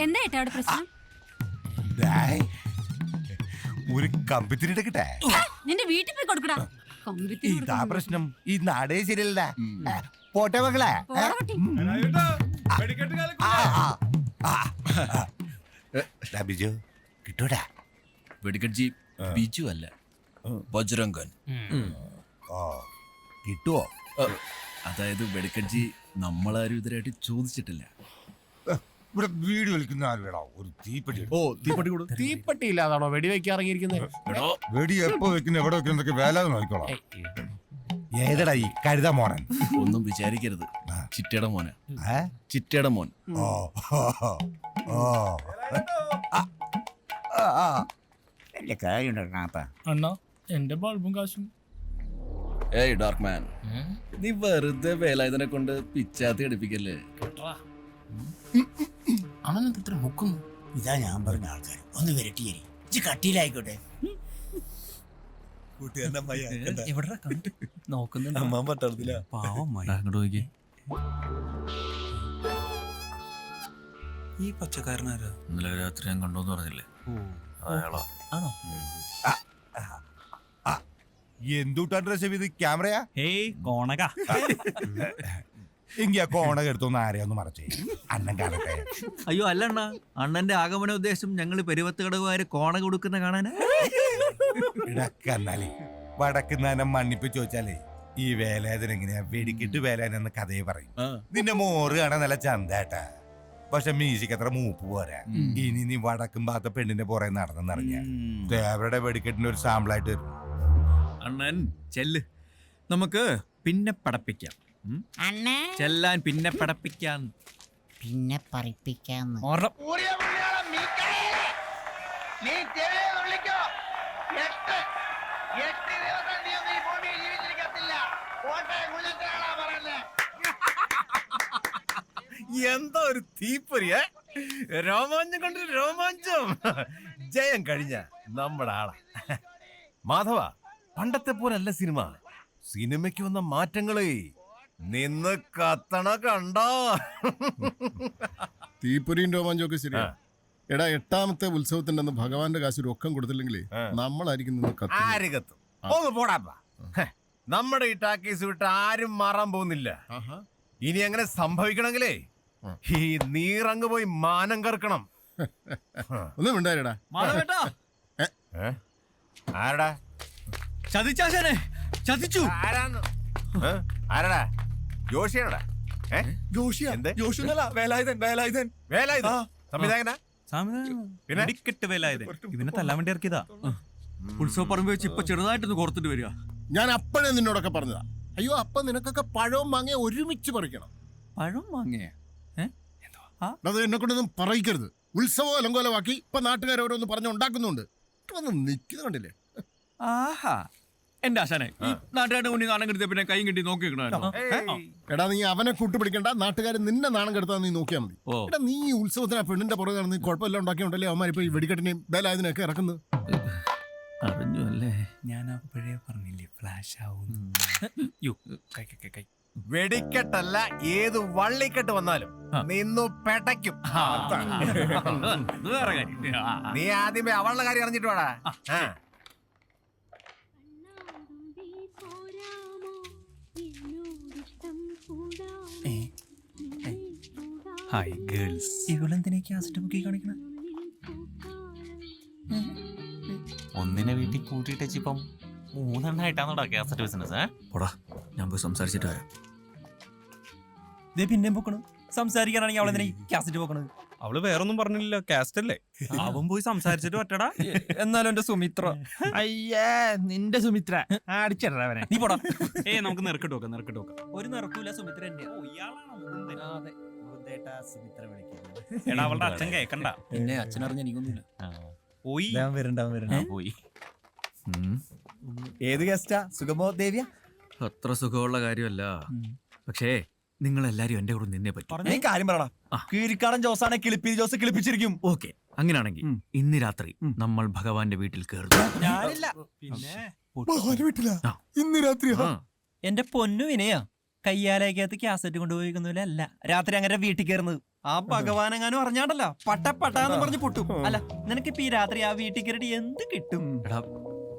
എന്താ ഏട്ടാ അവിടെ പ്രശ്നം? ഒരു കമ്പിത്തിരിട്ടെ നിന്റെ വീട്ടിൽ പോയി കൊടുക്കടാ. ഇതാ പ്രശ്നം. ഈ നാടേ ശരിയല്ല. പോട്ടെ മകളെ. ബിജു കിട്ടൂടാ. വെടിക്കട്ജി ബിജു അല്ല, ബജ്രംഗൻ. കിട്ടുവോ? അതായത് വെടിക്കട്ജി നമ്മളാരും ഇതിനായിട്ട് ചോദിച്ചിട്ടില്ല. ഇവിടെ വീട് കളിക്കുന്ന ആരുടാ ഒരു തീപ്പെട്ടി. ഓ തീപ്പെട്ടി കൂടും. തീപ്പെട്ടി ഇല്ലാതാണോ വെടിവെക്കാൻ ഇറങ്ങിയിരിക്കുന്നത്? വെടി എപ്പോ വെക്കുന്ന എവിടെ വെക്കുന്നതൊക്കെ വേല നോക്കിക്കോളാം. ഏതടാ ഈ കരുത മോനൻ? ഒന്നും വിചാരിക്കരുത്, ചിറ്റയുടെ മോനെ. ചിറ്റയുടെ മോൻ. ഓ അണ്ണാ എന്റെ ബൾബും കാശും. ഏയ് ഡാർക്ക് മാൻ, നീ വെറുതെ വേലായുധനെ കൊണ്ട് പിച്ചാത്തി എടുപ്പിക്കല്ലേ. അവനെന്ത് ഇത്ര മുക്കുന്നു? ഇതാ ഞാൻ പറഞ്ഞ ആൾക്കാർ ഒന്ന് വരട്ടിയേരി കട്ടിയിലായിക്കോട്ടെ. ഈ പച്ചക്കാരനാരാ? ഇന്നലെ രാത്രി ഞാൻ കണ്ടോന്ന് പറഞ്ഞില്ലേ, അയാളാ. ആണോ? എന്തുട്ടാ ഡ്രസ് ചെയ്ത് ക്യാമറയാ? ഏയ് കോണക. എങ്കി ആ കോണക എടുത്തൊന്ന് ആരെയൊന്ന് മറച്ചേ, അണ്ണൻ കാണട്ടെ. അയ്യോ അല്ല അണ്ണാ, അണ്ണന്റെ ആഗമന ഉദ്ദേശം ഞങ്ങള് പെരുവത്ത് കടവുകാര് കോണക കൊടുക്കുന്ന കാണാനാ. ഇടക്കന്നാലേ വടക്കുന്നാനം മണ്ണിപ്പ് ചോദിച്ചാലേ ഈ വേലായുധൻ എങ്ങനെയാ വെടിക്കിട്ട് വേലായൻ എന്ന കഥയെ പറയും. നിന്റെ മോറ് കാണാൻ നല്ല ചന്തേട്ടാ, പക്ഷെ മ്യൂസിക് അത്ര മൂപ്പ് പോരാ. ഇനി നീ വടക്കും ഭാഗത്തെ പെണ്ണിന്റെ പുറകെ നടന്നെന്നറിഞ്ഞ ദേവരുടെ വെടിക്കെട്ടിന്റെ ഒരു സാമ്പിളായിട്ട് വരും. അണ്ണൻ ചെല്ല്, നമുക്ക് പിന്നെ പടപ്പിക്കാം. ചെല്ലാൻ പിന്നെ പടപ്പിക്കാൻ, പിന്നെ പറയിപ്പിക്കാന്ന്. എന്താ ഒരു തീപ്പൊരിയ രോമാഞ്ചം കൊണ്ട് രോമാഞ്ചം. ജയം കഴിഞ്ഞ നമ്മുടെ ആളാ. മാധവ, പണ്ടത്തെ പോലല്ല സിനിമ. സിനിമയ്ക്ക് വന്ന മാറ്റങ്ങളെ നിന്ന് കത്തണ കണ്ടോ? തീപ്പൊരിയും രോമാഞ്ചൊക്കെ ശരിയാ. എടാ, 8ാമത്തെ ഉത്സവത്തിന്റെ അന്ന് ഭഗവാന്റെ കാശ് രൊക്കം കൊടുത്തില്ലെങ്കിൽ നമ്മളായിരിക്കും നിന്ന് ആര് കത്തും? ഒന്ന് പോടാപ്പാ. നമ്മുടെ ഈ ടാക്കീസ് വിട്ട് ആരും മാറാൻ പോകുന്നില്ല. ഇനി അങ്ങനെ സംഭവിക്കണമെങ്കിലേ ഈ നീറങ്ങ് പോയി മാനം കറക്കണം. ഒന്നും ഉണ്ടായിരടാ. ആരടാ ചതിച്ചാശാനെ, ചതിച്ചു. ആരടാ? ജോഷിയാണോടാ? സംവിധായകനാ? പിന്നെ ഇവനെ തല്ലാൻ വേണ്ടി ഇറക്കിയതാ. ഉത്സവ പറമ്പ് വെച്ച് ഇപ്പൊ ചെറുതായിട്ടൊന്ന് കോർത്തിട്ട് വരിക. ഞാൻ അപ്പഴേ നിന്നോടൊക്കെ പറഞ്ഞതാ. അയ്യോ, അപ്പൊ നിനക്കൊക്കെ പഴവും മാങ്ങ ഒരുമിച്ച് പറിക്കണം. പഴം വാങ്ങിയ അത് എന്നെ കൊണ്ടൊന്നും പറയിക്കരുത്. ഉത്സവം അലങ്കോലമാക്കി ഇപ്പൊ നാട്ടുകാരോരോന്ന് പറഞ്ഞുണ്ടാക്കുന്നുണ്ട്. വന്ന് നിൽക്കുന്നത് കണ്ടില്ലേ? ആഹാ, എന്റെ ആശാനെ, നാട്ടുകാരുടെ മുന്നിൽ നാണം കെടുത്തിയ പിന്നെ കൈ കിട്ടി നോക്കി. എടാ, നീ അവനെ കൂട്ടുപിടിക്കണ്ട. നാട്ടുകാർ നിന്നെ നാണം കെടുത്താൽ നീ നോക്കിയാൽ മതി. എടാ, നീ ഈ ഉത്സവത്തിന് ആ പെണ്ണിന്റെ പുറകെ നടന്ന് കുഴപ്പമില്ല ഉണ്ടാക്കിയുണ്ടല്ലേ അവന്മാരിപ്പോ ഈ വെടിക്കെട്ടിനെയും വേലായുധനെയൊക്കെ ഇറക്കുന്നത്. അറിഞ്ഞു അല്ലേ? ഞാൻ അപ്പോഴേ പറഞ്ഞില്ലേ ഫ്ലാഷ് ആവും. വെടിക്കെട്ടല്ല, ഏത് വള്ളിക്കെട്ട് വന്നാലും നിന്നു പെടയ്ക്കും. നീ ആദ്യമേ അവളുടെ കാര്യം അറിഞ്ഞിട്ട് വേടാ. ഹായ് ഗേൾസ്, ഇവളെന്തിനാ കാസറ്റ് ബുക്കി കാണിക്കണ? ഒന്നിനെ വീട്ടിൽ കൂട്ടിയിട്ട് ഇപ്പം 3 കാസറ്റ് ബിസിനസ്. പോടാ, ഞാൻ പോയി സംസാരിച്ചിട്ട് വരാം. പിന്നെ പോക്കണ് സംസാരിക്കാനാണെങ്കിൽ അവളെന്തിനാ കാസറ്റ് പോക്കണത്? അവള് വേറൊന്നും പറഞ്ഞില്ല, കാസറ്റ് അല്ലേ? അവൻ പോയി സംസാരിച്ചിട്ട് പറ്റടാ. എന്നാലും എന്റെ സുമിത്ര. അയ്യേ, നിന്റെ സുമിത്ര അടിച്ചിടവനെ. നീ പോടാ. നമുക്ക് നിറക്കിട്ട് നോക്കാം, നിറക്കിട്ട് നോക്കാം. ഒരു നിറക്കൂല, സുമിത്ര എന്റെ. എടാ, അവളുടെ അച്ഛൻ കേക്കണ്ട. പിന്നെ അച്ഛനറിഞ്ഞ എനിക്കൊന്നുമില്ല. പോയി. ഏത് ഗസ്റ്റാ? സുഗമോ ദേവിയ? അത്ര സുഖമുള്ള കാര്യമല്ല. പക്ഷേ നിങ്ങളെല്ലാരും എന്റെ കൂടെ നിന്നേ പറ്റും. കാര്യം പറയടാ. കീരിക്കാടൻ ജോസാനെ കിളിപ്പി ജോസ് കിളിപ്പിച്ചിരിക്കും. ഓക്കെ, അങ്ങനെയാണെങ്കിൽ ഇന്ന് രാത്രി നമ്മൾ ഭഗവാന്റെ വീട്ടിൽ കയറുന്നു. വീട്ടില ഇന്ന് രാത്രി എന്റെ പൊന്നു വിനയാ, കയ്യാലേക്കകത്ത് കാസറ്റ് കൊണ്ടുപോയിക്കുന്നില്ല അല്ല രാത്രി അങ്ങനെ വീട്ടിൽ കയറുന്നത് ആ ഭഗവാൻ എങ്ങാനും അറിഞ്ഞാണ്ടല്ലോ പട്ടാന്ന് പറഞ്ഞ് പൊട്ടും അല്ല നിനക്കിപ്പോ ഈ രാത്രി ആ വീട്ടിൽ കയറിയിട്ട് എന്ത് കിട്ടും? എടാ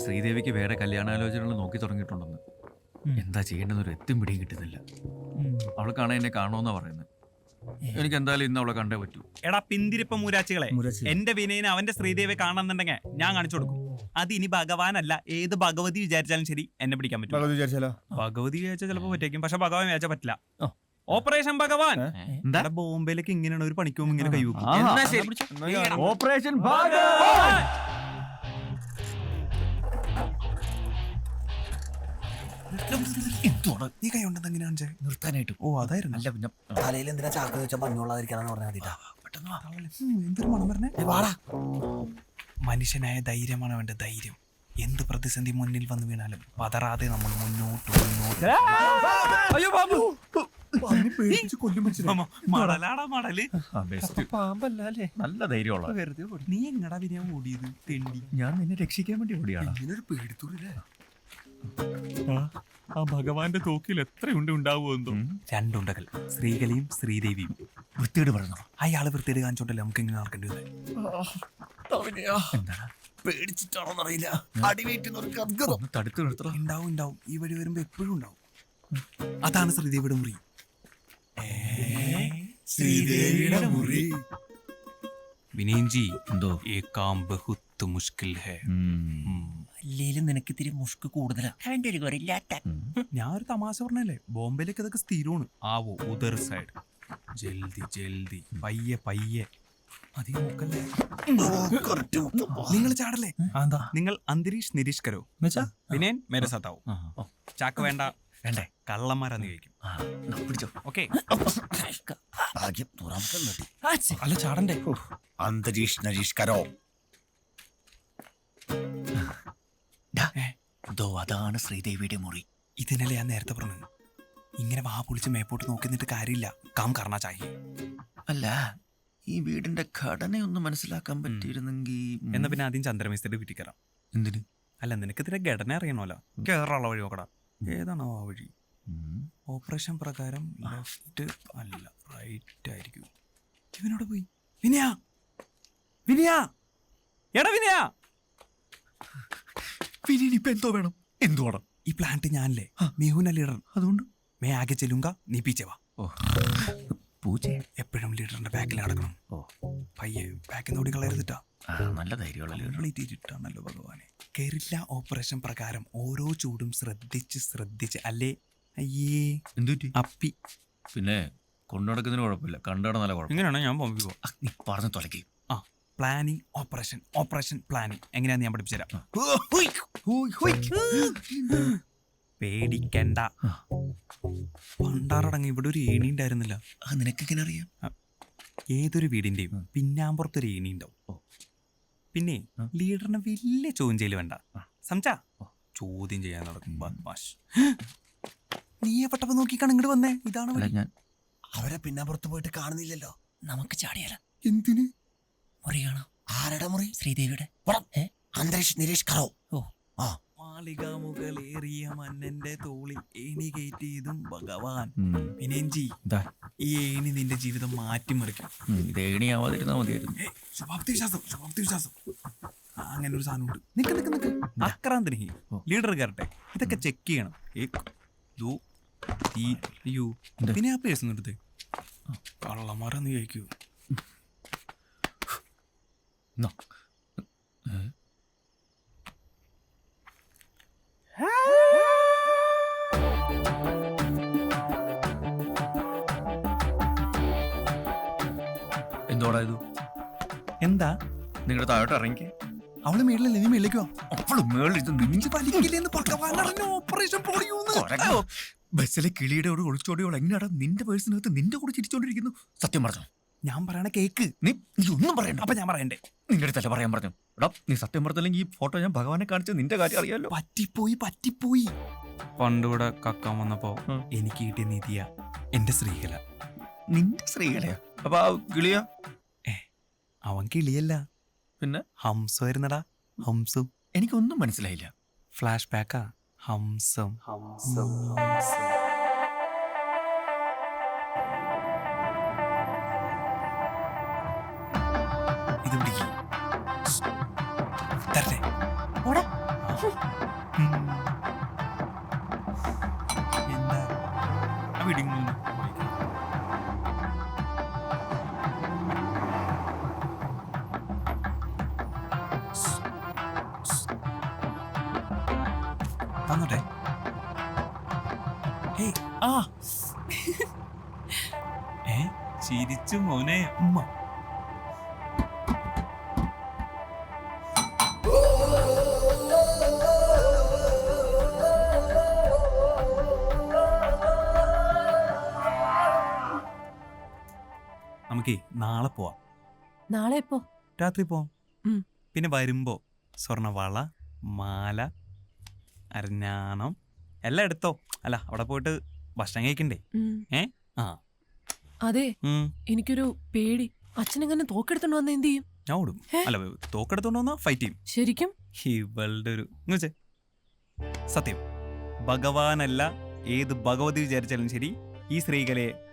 ശ്രീദേവിക്ക് വേറെ കല്യാണാലോചനകൾ നോക്കി തുടങ്ങിയിട്ടുണ്ടെന്ന്. എന്താ ചെയ്യേണ്ടെന്നൊരു എത്തും പിടിയും കിട്ടുന്നില്ല. അവൾക്കാണ് എന്നെ കാണുമെന്നാ പറയുന്നത്. എനിക്ക് എന്തായാലും ഇന്ന് അവളെ കണ്ടേ പറ്റൂ. എടാ പിന്തിരിപ്പ മൂരാച്ചികളെ, എന്റെ വിനയന് അവന്റെ ശ്രീദേവിയെ കാണണമെന്നുണ്ടെങ്കിൽ ഞാൻ കാണിച്ചു കൊടുക്കും. അത് ഇനി ഭഗവാനല്ല ഏത് ഭഗവതി വിചാരിച്ചാലും ശരി എന്നെ പിടിക്കാൻ പറ്റും. ഭഗവതി വിചാരിച്ചാൽ ചിലപ്പോ പറ്റേക്കും, പക്ഷെ ഭഗവാൻ വിചാരിച്ചാൽ പറ്റില്ല. ഓപ്പറേഷൻ ഭഗവാൻ ബോംബെയിലേക്ക് ഇങ്ങനെയാണ് ഒരു പണിക്കും ഇങ്ങനെ കൈവക്കും. ഓപ്പറേഷൻ നീ കൈ ഉണ്ടെന്ന് എങ്ങനെയാ നിർത്താനായിട്ട് ഓ അതായിരുന്നു. അല്ല പിന്നെ തലയിൽ എന്തിനാ ചാക്ക് വെച്ചാൽ മഞ്ഞുള്ളാതിരിക്കാന്ന് പറഞ്ഞാൽ മതിട്ടാ. എന്തൊരു മണം പറഞ്ഞേ. മനുഷ്യനായ ധൈര്യമാണ് വേണ്ട ധൈര്യം. എന്ത് പ്രതിസന്ധി മുന്നിൽ വന്നു വീണാലും പതറാതെ നമ്മൾ മുന്നോട്ട് മടലാടാ മടല്. പാമ്പല്ലേ നല്ല ധൈര്യമുള്ള. വെറുതെ നീ എങ്ങടാ പിന്നെ ഓടിയത് തെണ്ടി? ഞാൻ നിന്നെ രക്ഷിക്കാൻ വേണ്ടി ഓടിയാണ്. ആ ഭഗവാന്റെ തോക്കിൽ എത്രയുണ്ട് ഉണ്ടാവുമെന്തോ. രണ്ടുണ്ടകൾ, ശ്രീകലയും ശ്രീദേവിയും. വൃത്തിയോട് പറഞ്ഞു അയാള് വൃത്തിയോട് കാണിച്ചോണ്ടല്ലേ നമുക്ക് ഇങ്ങനെ നടക്കേണ്ടി വന്നത്. എന്താ പേടിച്ചിട്ടാണോന്നറിയില്ല. തടുത്തു നിർത്തണം. ഉണ്ടാവും ഈ വഴി വരുമ്പോ എപ്പോഴും ഉണ്ടാവും. അതാണ് ശ്രീദേവിയുടെ മുറി. ശ്രീദേവിയുടെ മുറി. വിനയൻജി എന്തോ ഏ കാം ബഹുത്ത് മുഷ്കിൽ ഹേ. അല്ലേലും നിനക്ക് ഇത്തിരി മുഷ്ക് കൂടുതലാ. ഞാൻ ഒരു തമാശ പറഞ്ഞല്ലേ, ബോംബെയിലേക്ക് അതൊക്കെ സ്ഥിരമാണ്. ആവോ ഉദർ സൈഡ് ജൽദി ജൽദി പയ്യെ പയ്യെ അധികം മുക്കല്ലേ. നിങ്ങൾ ചാടല്ലേ. നിങ്ങൾ അന്തരീക്ഷ നിരീക്ഷകരോ വിനയൻ മേരെ സാത്താവും. ചാക്ക് വേണ്ട വേണ്ടേ, കള്ളന്മാരാന്ന് ചോദിക്കും. പിടിച്ചോ. ഓക്കെ അല്ല ചാടണ്ടേ. അന്തരീക്ഷ നരീഷ്കരോ അതാണ് ശ്രീദേവിയുടെ മുറി. ഇതിനല്ലേ ഞാൻ നേരത്തെ പറഞ്ഞു, ഇങ്ങനെ വാ പൊളിച്ച് മേപ്പോട്ട് നോക്കി നിന്നിട്ട് കാര്യമില്ല. കാം കർണ ചാഹി. അല്ല ഈ വീടിന്റെ ഘടനയൊന്നും മനസ്സിലാക്കാൻ പറ്റിയിരുന്നെങ്കിൽ. എന്നാ പിന്നെ ആദ്യം ചന്ദ്രമേസ്തിയുടെ വീട്ടിൽ കയറാം. എന്തിന്? അല്ല നിനക്ക് ഇതിന്റെ ഘടന അറിയണമല്ലോ. കേറാനുള്ള വഴി നോക്കടാ. ഏതാണോ ആ വഴി? ഓപ്പറേഷൻ പ്രകാരം ലെഫ്റ്റ് അല്ല റൈറ്റ് ആയിരിക്കും. ഇവനോട് പോയി. വിനയ വിനയ എടാ വിനയ. ഇപ്പൊ എന്തോ വേണം? എന്തു വേണം? ഈ പ്ലാന്റ് ഞാനല്ലേ മേഹുന ലീഡർ, അതുകൊണ്ട് മേ ആകെ ചെല്ലുങ്ക നീ പീച്ചെ വാ. പൂച്ച എപ്പോഴും ലീഡറിന്റെ ബാക്കിൽ നടക്കണം. പയ്യെ ബാക്കിൽ നോടി കളയരുതിട്ടാ. നല്ല ധൈര്യമുള്ള ഇട്ടാണല്ലോ ഭഗവാനെ. കേറില്ല. ഓപ്പറേഷൻ പ്രകാരം ഓരോ ചൂടും ശ്രദ്ധിച്ച് അല്ലേ. അയ്യേ എന്തുറ്റി അപ്പി. പിന്നെ കൊണ്ടു നടക്കുന്നതിന് കുഴപ്പമില്ല, കണ്ടട നല്ല കുഴപ്പം. ഇങ്ങനെയാണോ ഞാൻ ബോംബെ പോവാ. നീ പറഞ്ഞു തുലക്കി. പ്ലാനിങ് ഓപ്പറേഷൻ പ്ലാനിങ് എങ്ങനെയാന്ന് ഞാൻ പഠിപ്പിച്ചു തരാം. പേടിക്കണ്ട. പണ്ടാറടങ്ങി ഇവിടെ ഒരു ഏണി ഉണ്ടായിരുന്നില്ല. നിനക്കെങ്ങനെ അറിയാം? ഏതൊരു വീടിന്റെയും പിന്നാമ്പുറത്തൊരു ഏണി ഉണ്ടാവും. പിന്നെ ലീഡറിനെ വലിയ ചോദ്യം ചെയ്യല് വേണ്ട. സംസാ ചോദ്യം ചെയ്യാൻ നടക്കും. നീ എപ്പെട്ടപ്പോ നോക്കിക്കാണ് ഇങ്ങോട്ട് വന്നേ. ഇതാണ് ഞാൻ അവരെ പിന്നാമ്പുറത്ത് പോയിട്ട് കാണുന്നില്ലല്ലോ. നമുക്ക് ചാടിയാല. എന്തിന്? മുറി കാണാം. ആരുടെ മുറി? ശ്രീദേവിയുടെ. അന്തരീക്ഷ നിരീഷ്കരോ. മാളിക മുകളേറിയ മന്നന്റെ തോളിൽ ഏണി കയറ്റിയതും ഭഗവാൻ. വിനയൻജി ഈ ഏണി നിന്റെ ജീവിതം മാറ്റിമറിക്കും. ഇത് ഏണിയാവാതിരുന്നാ മതിയായിരുന്നു. ശുഭാപ്തി വിശ്വാസം അങ്ങനെ ഒരു സാധനം ഉണ്ട്. നിക്ക് അക്രാന്തിന് ലീഡർ കയറട്ടെ. ഇതൊക്കെ ചെക്ക് ചെയ്യണം. പിന്നെ ആ പേഴ്സ് എടുത്ത് കള്ളന്മാരെന്ന് ചോദിക്കൂ. എന്തോടാ ഇത്? എന്താ നിങ്ങളുടെ താഴോട്ട് ഇറങ്ങി. അവള് മേളിലല്ലേ, നീ മേളിലേക്കോ? അവള് മേളിൽ ഓപ്പറേഷൻ ബസ്സിലെ കിളിയുടെ ഒളിച്ചോടിയോൾ എങ്ങനെയാടാ നിന്റെ പേഴ്സിനകത്ത് നിന്റെ കൂടെ ചിരിച്ചോണ്ടിരിക്കുന്നു? സത്യം പറഞ്ഞു. ഞാൻ പറയണ കേക്ക്. നീ ഒന്നും പറയണ്ട. അപ്പൊ ഞാൻ പറയണ്ടേ? നിന്റെ അടുത്തല്ല പറയാൻ പറഞ്ഞു. എടാ നീ സത്യം പറഞ്ഞില്ലെങ്കിൽ ഈ ഫോട്ടോ ഞാൻ ഭഗവാനെ കാണിച്ച നിന്റെ കാര്യം അറിയാലോ. പറ്റിപ്പോയി. പണ്ടിവിടെ കക്കാൻ വന്നപ്പോ എനിക്ക് കിട്ടിയ നിധിയ എന്റെ ശ്രീകല. നിന്റെ ശ്രീകലയാ? അപ്പൊ ആ കിളിയാ? അവൻ കിളിയല്ല, പിന്നെ ഹംസമായിരുന്നടാ. ഹംസം. എനിക്കൊന്നും മനസ്സിലായില്ല. ഫ്ലാഷ് ബാക്കാ. ഹംസം. തന്നോട്ടെ. ഏയ്, ആ. ചിരിച്ചു മോനെ ഉമ്മ. നമുക്കേ നാളെ പോവാം. നാളെ എപ്പോ? രാത്രി പോവാം. ഉം. പിന്നെ വരുമ്പോ സ്വർണവള, മാല, അരഞ്ഞാണം എല്ലാം എടുത്തോ. അല്ല അവിടെ പോയിട്ട് ഭക്ഷണം കഴിക്കണ്ടേ? ആ അതെ, ഉം. എനിക്കൊരു പേടി. അച്ഛനെങ്ങനെ തോക്കെടുത്തോണ്ട് വന്ന എന്ത് ചെയ്യും? ഞാൻ ഓടും. അല്ല തോക്കെടുത്തോണ്ട് വന്നാ ഫൈറ്റ് ചെയ്യും. ശരിക്കും? ഇവളുടെ ഒരു ഇങ്ങോച്ചേ. സത്യം, ഭഗവാനല്ല ഏത് ഭഗവതി വിചാരിച്ചാലും ശരി ഈ ശ്രീകലയെ